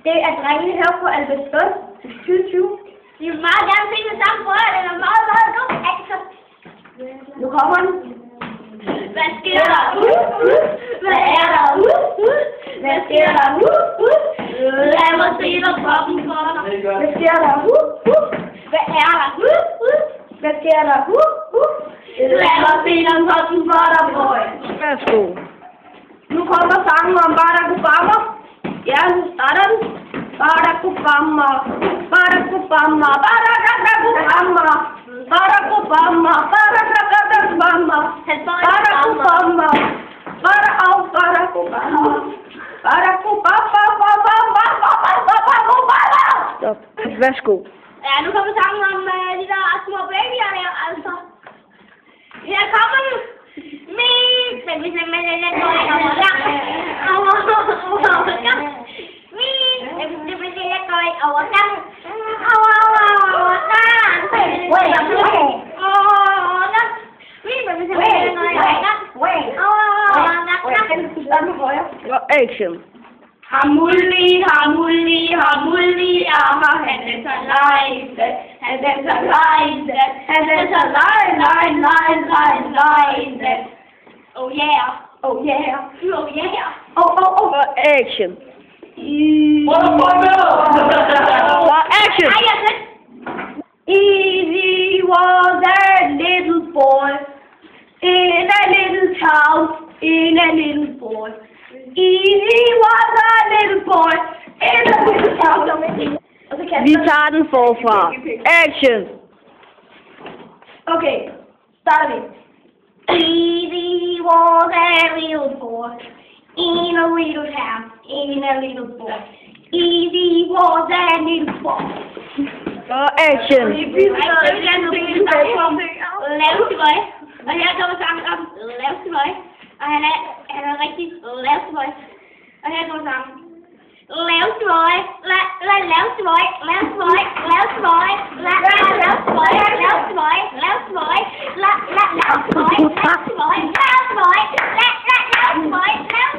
Det er drengene her på Albertslund 2020. De vil meget gerne finde det samme brød, den er meget, meget god. Altså. Nu kommer den. Hvad sker der? Hvad er der? Hvad sker der? Lad mig se dig poppen for dig. Hvad sker der? Hvad er der? Hvad sker der? Lad mig se dig poppen for dig, boy. Værsgo. Nu kommer sangen om Barack Obama. Ja, nu starter den. Barack Obama, Barack Obama, Barack Obama, Barack Obama, Barack Obama, Barack Obama, Barack Obama, Barack Obama. Stop. Værsgo. Ja, nu kommer sangen om de der små babyer der, altså. Her kommer den. Men hvis man lidt går over gang. Action. Hamulli, hamulli, hamulli, aha, han er så lejse, han er så lejse, han er så lejse. Oh yeah, oh yeah, oh yeah, oh. Action. Action. Easy was a little boy in a little town, in a little boy. Easy was a little boy in a little town. Vi tager den forfra. Action. Okay, starter vi. Easy was a little boy in a little town, in a little boy. Easy was a little boy. Action. Laveste boy. Og her kommer sangen om laveste boy. Og han er rigtig laveste boy. Og her kommer sangen. Laveste boy. Laveste boy. Laveste boy. Laveste boy. Laveste boy. Laveste boy. Laveste boy. Laveste boy. Laveste boy. Laveste boy. Laveste boy. Laveste boy.